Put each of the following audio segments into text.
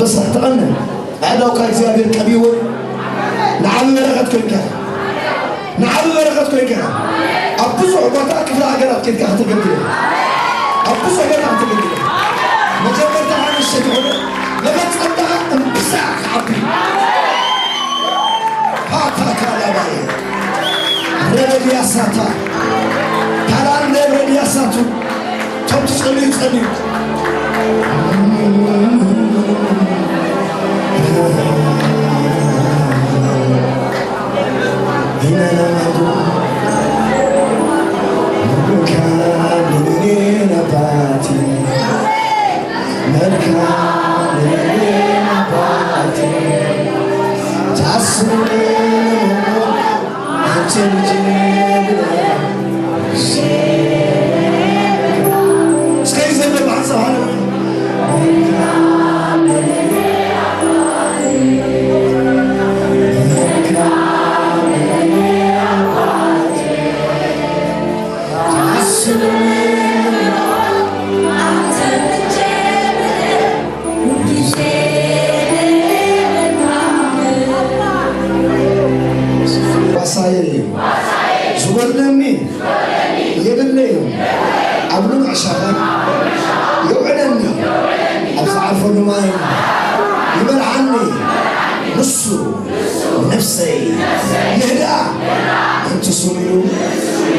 بس تقنن هذا وكان እግዚአብሔር ቀቢው نعم بركت كنك نعم بركت كنك أبوس عبادة كفلا أجرب كنك هتقبله أبوس عبادة هتقبله مجرد عن الشجون لما تصدق انبساك عبي هاتك على باي ربي يا ساتا كلام ربي يا ساتو تم تصلي هنا نمدو مكان لنا باتي مكان لنا باتي تعصبنا ترجمنا سكيز اللي بعصانا زورني يبلي عبلو عشاقا يوعدني أبصعر فرماي يبل عني نصو نفسي يهدأ أنت سميلو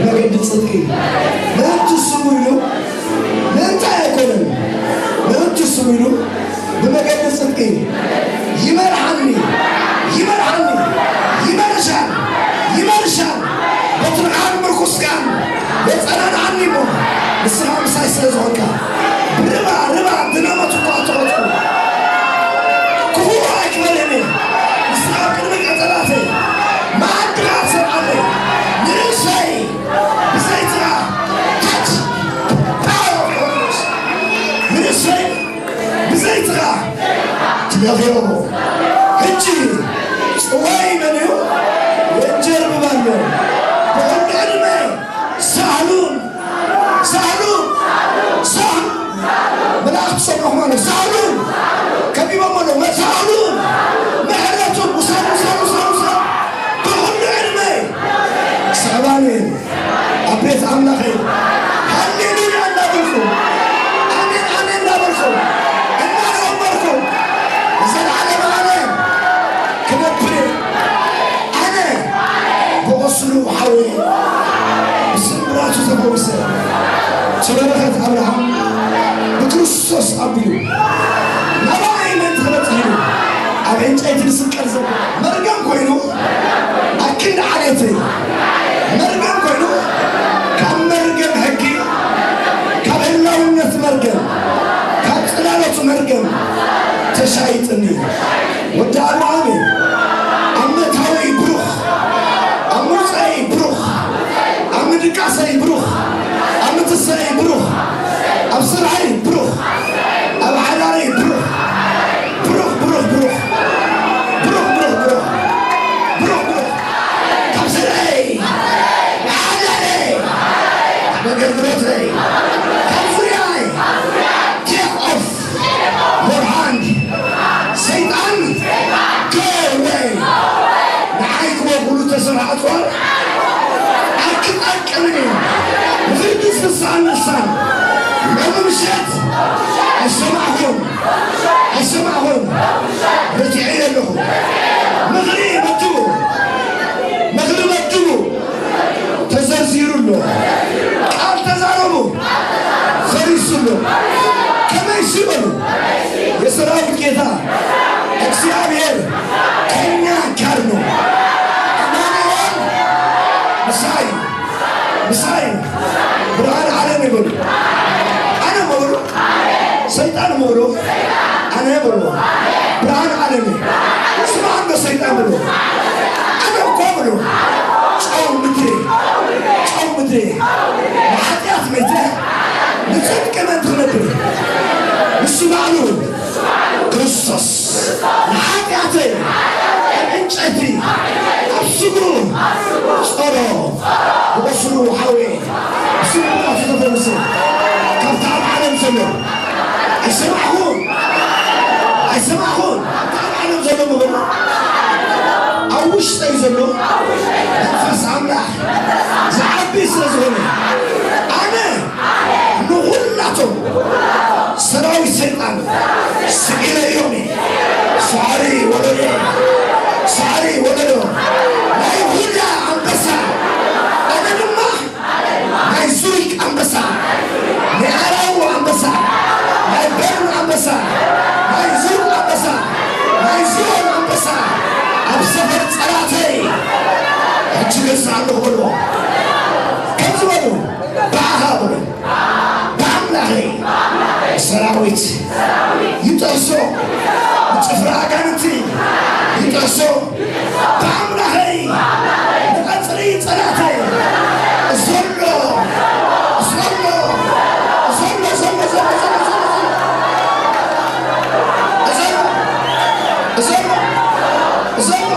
ما قد تصدقي ما أنت سميلو ما أنت يكون ما أنت سميلو بما قد تصدقي يبل عني يبل عني يبل يمرشان بطرعان مركوس كان بيتقنان عني مو بسرعة مسايس لزوكا ربا دنامة قاطعتكم كفوها اكبريني بسرعة كلمك اتلافي ما عندنا سرعاني نرسي بزيتها تاتش نرسي بزيتها تلاغيرو هنجي استوائي منيو وانجرب بانو بقول علمي سهلون ملاك صبح مانو سهلون كبيبا مانو ما سهلون محرتون وصار بقول علمي سعبانين أبيت أملاخي هللويا نابلكم آمين نابلكم إنما أمركم إذا العالم عليهم كنبري بغسلوا حوي بسمراتو تبوسه تبركت أبراهام بكريستوس أبيو نباي من تغلطينو أبين جايت نسكر زب مرقم كوينو أكيد عليتي مرقم كوينو كم مرقم هكي كم اللونة مرقم كم قلالة مرقم تشايتني ودارو عامي أمتاوي بروخ أموسي بروخ أمدكاسي بروخ أمتسي بروخ أبصرعي بروخ أبحلاري بروخ كبصرعي بحلاري بقدرتي كبصرعي take off your hand Satan go away نحيك وقولوا تسرع أطول أكمني وفي تسعة نسان لما مشيت أسمعهم رجعي لهم مغرب الدبو تزرزيروا له قال تزارموا فريسوا له كما يسيبوا يسرعوا بكيتا እግዚአብሔር ከኛ ጋር ነው አማኑኤል ምሳይ ብርሃን ዓለም ይበሉ አነ ሞሎ ሰይጣን ሞሎ አነ ሞሎ ብርሃን ዓለም ስማን በሰይጣን ብሎ አነ እኮ ብሎ ጨው ምድሬ ኃጢአት መይተ ንጽድቅ መንትነብር እሱ ባሉ ክርስቶስ ኃጢአቴ እንጨቲ አስጉ ጾሮ ወስሩ ሐዌ ስሙታ ተፈርስ ከብታ ዓለም ሰለ አይሰማሁ ዘሎ መንፈስ ኣምላኽ ዝዓቢ ስለ ዝኾነ ኣነ ንኹላቶም ሰራዊት ሰይጣን ስዒረ እዮም ሳዕሪ ወለዶ ሳዕሪ ወለዶ ናይ ሁላ ኣንበሳ ኣነ ድማ ናይ ዙሪክ ኣንበሳ ናይ ኣራው ኣንበሳ ናይ በርን ኣንበሳ ናይ ዙር ኣንበሳ ናይ ዚዮን ኣንበሳ ኣብ ሰፈር ፀላተይ ሕጂ ገዝእ ኣለኹ በልዎ ከም ዝበሉ በዓኻ በሉ በኣምላኸ ሰራዊት ይጠርሶ ጭፍራ ኣጋንንቲ ይጠርሶ በኣምላኸ ንቐፅሪ ፀላተይ ዘሎ ዘሎ ዘሎ ዘሎ ዘሎ ዘሎ